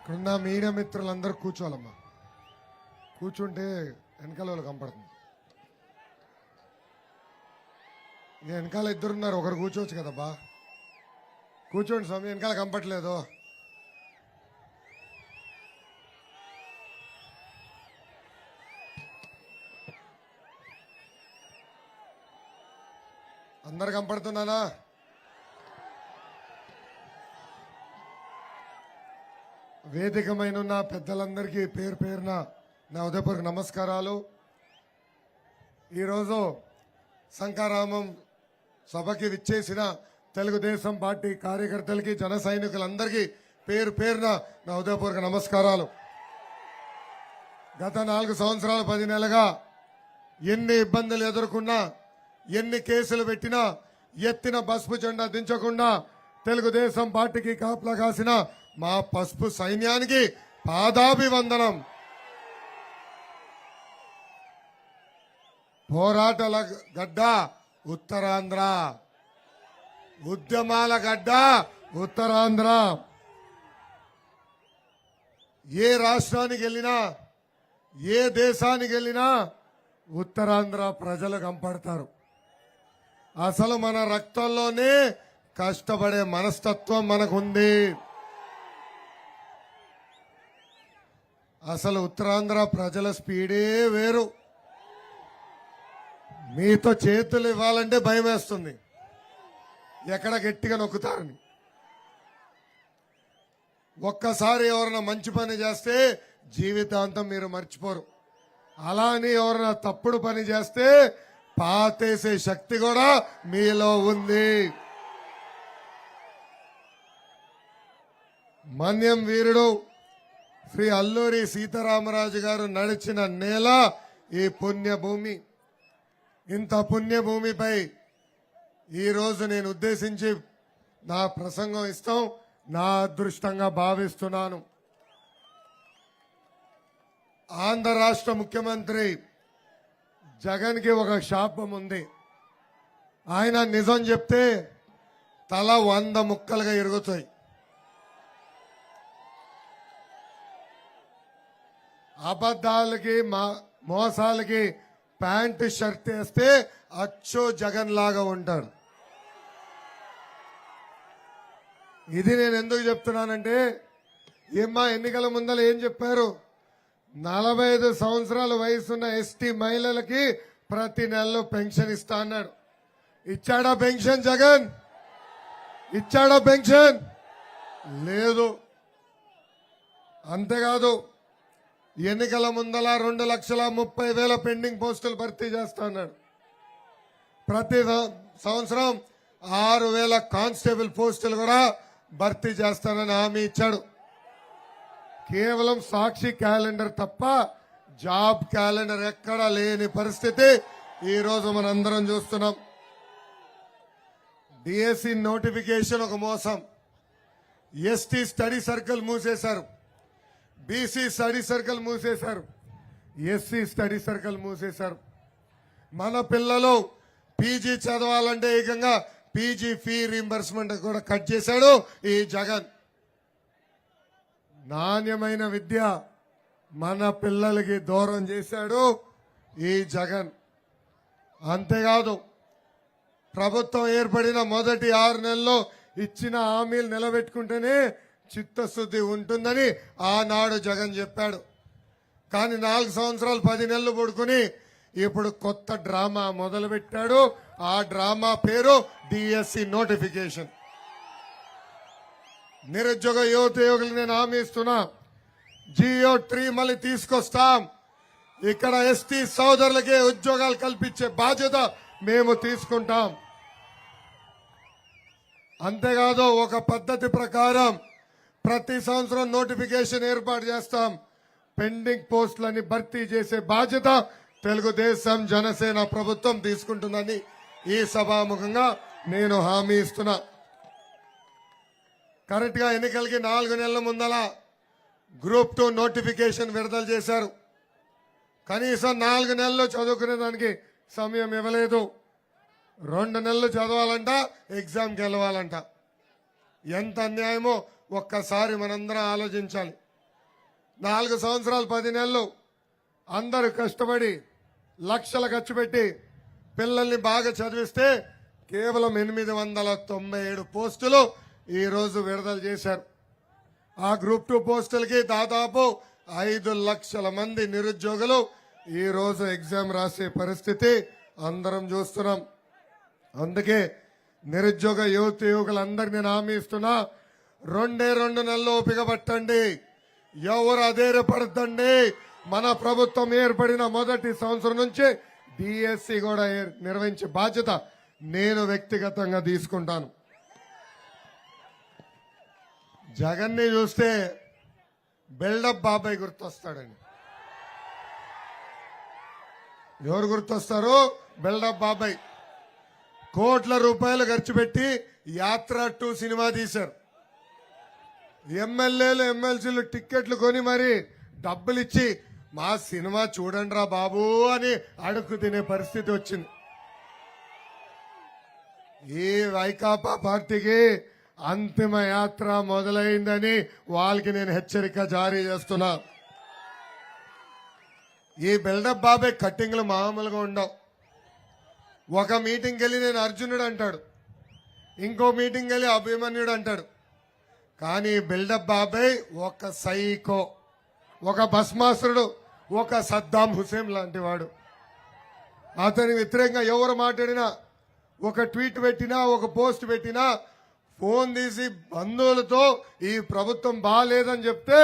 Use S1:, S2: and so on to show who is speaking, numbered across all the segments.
S1: ఇక్కడున్న మీడియా మిత్రులందరూ కూర్చోవాలమ్మా. కూర్చుంటే వెనకాల వాళ్ళు కనపడుతుంది. వెనకాల ఇద్దరున్నారు, ఒకరు కూర్చోవచ్చు కదబ్బా. కూర్చోండి స్వామి, వెనకాల కనపట్లేదు. అందరు కనపడుతున్నానా? వేదికమైన ఉన్న పెద్దలందరికీ పేరు పేరున నా ఉదయపూర్వక నమస్కారాలు. ఈరోజు శంఖారామం సభకి విచ్చేసిన తెలుగుదేశం పార్టీ కార్యకర్తలకి, జన సైనికులందరికీ పేరు పేరున నా ఉదయపూర్వక నమస్కారాలు. గత 4 సంవత్సరాలు 10 నెలలుగా ఎన్ని ఇబ్బందులు ఎదుర్కొన్నా, ఎన్ని కేసులు పెట్టినా, ఎత్తిన పసుపు జెండా దించకుండా తెలుగుదేశం పార్టీకి కాపలా కాసిన మా పసుపు సైన్యానికి పాదాభివందనం. పోరాటాల గడ్డ ఉత్తరాంధ్ర, ఉద్యమాల గడ్డ ఉత్తరాంధ్ర. ఏ రాష్ట్రానికి వెళ్ళినా, ఏ దేశానికి వెళ్ళినా ఉత్తరాంధ్ర ప్రజలు కంపడతారు. అసలు మన రక్తంలోనే కష్టపడే మనస్తత్వం మనకుంది. అసలు ఉత్తరాంధ్ర ప్రజల స్పీడే వేరు. మీతో చేతులు ఇవ్వాలంటే భయం వేస్తుంది, ఎక్కడ గట్టిగా నొక్కుతారని. ఒక్కసారి ఎవరైనా మంచి పని చేస్తే జీవితాంతం మీరు మర్చిపోరు. అలా అని ఎవరైనా తప్పుడు పని చేస్తే పాతేసే శక్తి కూడా మీలో ఉంది. మన్యం వీరుడు శ్రీ అల్లూరి సీతారామరాజు గారు నడిచిన నేల ఈ పుణ్యభూమి. ఇంత పుణ్యభూమిపై ఈరోజు నేను ఉద్దేశించి నా ప్రసంగం ఇస్తాం నా అదృష్టంగా భావిస్తున్నాను. ఆంధ్ర రాష్ట్ర ముఖ్యమంత్రి జగన్కి ఒక శాపం ఉంది. ఆయన నిజం చెప్తే తల 100 ముక్కలుగా ఇరుగుతాయి. అబద్ధాలకి మోసాలకి ప్యాంటు షర్ట్ వేస్తే అచ్చో జగన్ లాగా ఉంటాడు. ఇది నేను ఎందుకు చెప్తున్నానంటే, ఏమ్మా ఎన్నికల ముందర ఏం చెప్పారు? 45 సంవత్సరాల వయసున్న ఎస్టీ మహిళలకి ప్రతి నెలలో పెన్షన్ ఇస్తా అన్నాడు. ఇచ్చాడా పెన్షన్ జగన్? ఇచ్చాడా పెన్షన్? లేదు. అంతేకాదు, ఎన్నికల ముందల 2,30,000 పెండింగ్ పోస్టులు భర్తీ చేస్తా అన్నాడు. ప్రతి సంవత్సరం 6,000 కానిస్టేబుల్ పోస్టులు కూడా భర్తీ చేస్తానని హామీ ఇచ్చాడు. కేవలం సాక్షి క్యాలెండర్ తప్ప జాబ్ క్యాలెండర్ ఎక్కడా లేని పరిస్థితి ఈరోజు మనందరం చూస్తున్నాం. డిఎస్సి నోటిఫికేషన్ ఒక మోసం. ఎస్టీ స్టడీ సర్కిల్ మూసేశారు, బీసీ స్టడీ సర్కిల్ మూసేశారు, ఎస్సీ స్టడీ సర్కిల్ మూసేశారు. మన పిల్లలు పీజీ చదవాలంటే ఏకంగా పీజీ ఫీ రీంబర్స్మెంట్ కూడా కట్ చేశాడు ఈ జగన్. నాణ్యమైన విద్య మన పిల్లలకి దూరం చేశాడు ఈ జగన్. అంతేకాదు, ప్రభుత్వం ఏర్పడిన మొదటి 6 నెలల్లో ఇచ్చిన హామీలు నిలబెట్టుకుంటేనే చిత్తశుద్ధి ఉంటుందని ఆనాడు జగన్ చెప్పాడు. కానీ 4 సంవత్సరాలు 10 నెలలు పడుకుని ఇప్పుడు కొత్త డ్రామా మొదలుపెట్టాడు. ఆ డ్రామా పేరు డిఎస్సి నోటిఫికేషన్. నిరుద్యోగ యువకులు నేను హామీ ఇస్తున్నా, జియో 3 మళ్ళీ తీసుకొస్తాం. ఇక్కడ ఎస్టీ సోదరులకే ఉద్యోగాలు కల్పించే బాధ్యత మేము తీసుకుంటాం. అంతేకాదు, ఒక పద్ధతి ప్రకారం ప్రతి సంవత్సరం నోటిఫికేషన్ ఏర్పాటు చేస్తాం. పెండింగ్ పోస్టులని భర్తీ చేసే బాధ్యత తెలుగుదేశం జనసేన ప్రభుత్వం తీసుకుంటుందని ఈ సభాముఖంగా నేను హామీ ఇస్తున్నా. కరెక్ట్ గా ఎన్నికలకి 4 నెలల ముందల గ్రూప్ 2 నోటిఫికేషన్ విడుదల చేశారు. కనీసం 4 నెలలు చదువుకునే దానికి సమయం ఇవ్వలేదు. 2 నెలలు చదవాలంట, ఎగ్జామ్కి వెళ్ళవాలంట. ఎంత అన్యాయమో ఒక్కసారి మనందరం ఆలోచించాలి. 4 సంవత్సరాలు 10 నెలలు అందరూ కష్టపడి లక్షలు ఖర్చు పెట్టి పిల్లల్ని బాగా చదివిస్తే కేవలం 897 పోస్టులు ఈ రోజు విడుదల చేశారు. ఆ గ్రూప్ 2 పోస్టులకి దాదాపు 5 లక్షల మంది నిరుద్యోగులు ఈ రోజు ఎగ్జామ్ రాసే పరిస్థితి అందరం చూస్తున్నాం. అందుకే నిరుద్యోగ యువకులందరికీ నేను హామీ ఇస్తున్నా, 2 నెలలు ఓపిక పట్టండి, ఎవరు అధైర్యపడద్దండి. మన ప్రభుత్వం ఏర్పడిన మొదటి సంవత్సరం నుంచి డిఎస్సి కూడా నిర్వహించే బాధ్యత నేను వ్యక్తిగతంగా తీసుకుంటాను. జగన్ని చూస్తే బిల్డప్ బాబాయ్ గుర్తొస్తాడండి. ఎవరు గుర్తొస్తారు? బిల్డప్ బాబాయ్. కోట్ల రూపాయలు ఖర్చు పెట్టి యాత్ర 2 సినిమా తీశారు. ఎమ్మెల్యేలు ఎమ్మెల్సీలు టిక్కెట్లు కొని మరి డబ్బులు ఇచ్చి మా సినిమా చూడండి రా బాబు అని అడుక్కు తినే పరిస్థితి వచ్చింది. ఈ వైకాపా పార్టీకి అంతిమ యాత్ర మొదలైందని వాళ్ళకి నేను హెచ్చరిక జారీ చేస్తున్నా. ఈ బిల్డప్ బాబాయ్ కట్టింగ్లు మామూలుగా ఉండవు. ఒక మీటింగ్కి వెళ్ళి నేను అర్జునుడు అంటాడు, ఇంకో మీటింగ్కి వెళ్ళి అభిమన్యుడు అంటాడు. కానీ బిల్డప్ బాబాయ్ ఒక సైకో, ఒక భస్మాసురుడు, ఒక సద్దాం హుసేన్ లాంటి వాడు. అతని వ్యతిరేకంగా ఎవరు మాట్లాడినా, ఒక ట్వీట్ పెట్టినా, ఒక పోస్ట్ పెట్టినా ఫోన్ తీసి బంధువులతో ఈ ప్రభుత్వం బాగాలేదని చెప్తే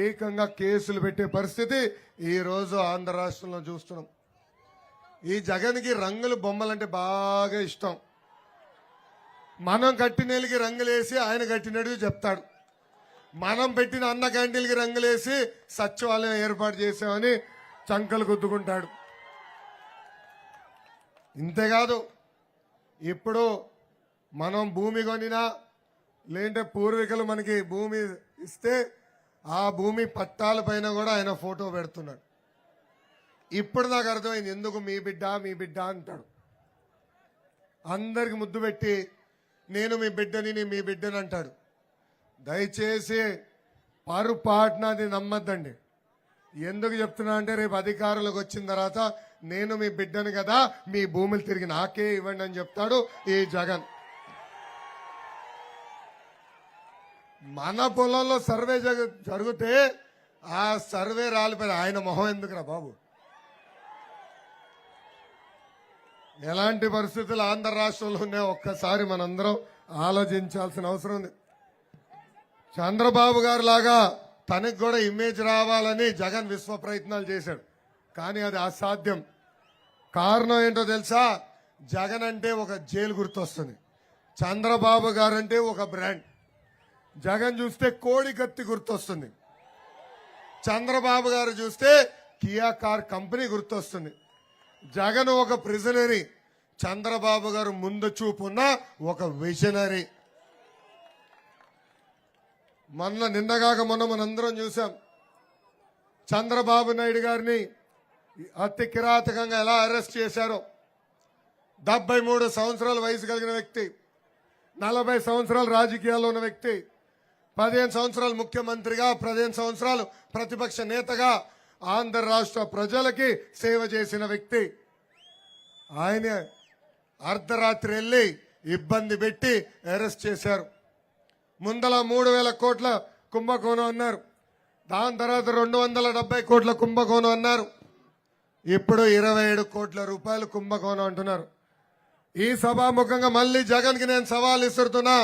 S1: ఏకంగా కేసులు పెట్టే పరిస్థితి ఈ రోజు ఆంధ్ర రాష్ట్రంలో చూస్తున్నాం. ఈ జగన్కి రంగుల బొమ్మలంటే బాగా ఇష్టం. మనం కట్టినీళ్ళకి రంగులేసి ఆయన కట్టినట్టు చెప్తాడు. మనం పెట్టిన అన్న క్యాంటీన్కి రంగులేసి సచివాలయం ఏర్పాటు చేసామని చంకలు గుద్దుకుంటాడు. ఇంతేకాదు, ఇప్పుడు మనం భూమి కొనినా లేదంటే పూర్వీకులు మనకి భూమి ఇస్తే ఆ భూమి పట్టాల పైన కూడా ఆయన ఫోటో పెడుతున్నాడు. ఇప్పుడు నాకు అర్థమైంది ఎందుకు మీ బిడ్డ మీ బిడ్డ అంటాడు. అందరికి ముద్దు పెట్టి నేను మీ బిడ్డని నీ మీ బిడ్డని అంటాడు. దయచేసి పొరపాటునది నమ్మద్దండి. ఎందుకు చెప్తున్నా అంటే రేపు అధికారులకు వచ్చిన తర్వాత నేను మీ బిడ్డను కదా, మీ భూములు తిరిగి నాకే ఇవ్వండి అని చెప్తాడు ఈ జగన్. మన పొలంలో సర్వే జరిగితే ఆ సర్వే రాలిపోయి ఆయన మొహం ఎందుకురా బాబు. ఎలాంటి పరిస్థితులు ఆంధ్ర రాష్ట్రంలో ఉన్నాయో ఒక్కసారి మనందరం ఆలోచించాల్సిన అవసరం ఉంది. చంద్రబాబు గారు లాగా తనకు కూడా ఇమేజ్ రావాలని జగన్ విశ్వ ప్రయత్నాలు చేశాడు. కానీ అది అసాధ్యం. కారణం ఏంటో తెలుసా? జగన్ అంటే ఒక జైలు గుర్తొస్తుంది, చంద్రబాబు గారు అంటే ఒక బ్రాండ్. జగన్ చూస్తే కోడి కత్తి గుర్తొస్తుంది, చంద్రబాబు గారు చూస్తే కియా కార్ కంపెనీ గుర్తొస్తుంది. జగన్ ఒక ప్రిజనరీ, చంద్రబాబు గారు ముందు చూపున్న ఒక విజనరీ. నిన్నగాక మొన్న మనందరం చూసాం చంద్రబాబు నాయుడు గారిని అతి కిరాతకంగా ఎలా అరెస్ట్ చేశారో. 73 సంవత్సరాల వయసు కలిగిన వ్యక్తి, 40 సంవత్సరాలు రాజకీయాల్లో ఉన్న వ్యక్తి, 15 సంవత్సరాలు ముఖ్యమంత్రిగా, 15 సంవత్సరాలు ప్రతిపక్ష నేతగా ఆంధ్ర రాష్ట్ర ప్రజలకి సేవ చేసిన వ్యక్తి. ఆయన అర్ధరాత్రి వెళ్ళి ఇబ్బంది పెట్టి అరెస్ట్ చేశారు. ముందల 3,000 కోట్ల కుంభకోణం అన్నారు, దాని తర్వాత 270 కోట్ల కుంభకోణం అన్నారు, ఇప్పుడు 27 కోట్ల రూపాయలు కుంభకోణం అంటున్నారు. ఈ సభాముఖంగా మళ్ళీ జగన్ కి నేను సవాల్ ఇస్తున్నా.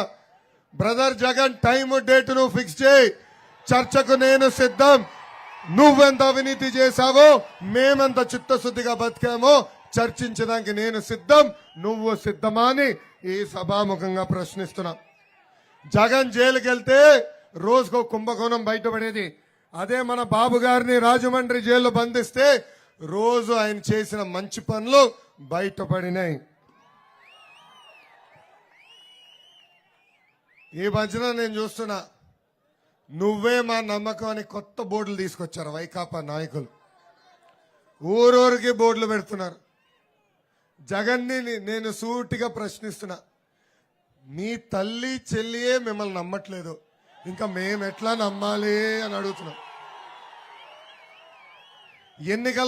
S1: బ్రదర్ జగన్, టైం డేట్ నువ్వు ఫిక్స్ చేయి, చర్చకు నేను సిద్ధం. నువ్వెంత అవినీతి చేశావో, మేమెంత చిత్తశుద్ధిగా బతికామో చర్చించడానికి నేను సిద్ధం, నువ్వు సిద్ధమా అని ఈ సభాముఖంగా ప్రశ్నిస్తున్నా. జగన్ జైలుకి వెళ్తే రోజుకో కుంభకోణం బయటపడేది. అదే మన బాబు గారిని రాజమండ్రి జైల్లో బంధిస్తే రోజు ఆయన చేసిన మంచి పనులు బయటపడినాయి. ఈ మధ్యన నేను చూస్తున్నా, నువ్వే మా నమ్మకం అని కొత్త బోర్డులు తీసుకొచ్చారు వైకాపా నాయకులు. ఊరూరికి బోర్డులు పెడుతున్నారు. జగన్ని నేను సూటిగా ప్రశ్నిస్తున్నా, మీ తల్లి చెల్లియే మిమ్మల్ని నమ్మట్లేదు, ఇంకా మేము ఎట్లా నమ్మాలి అని అడుగుతున్నాం. ఎన్నికల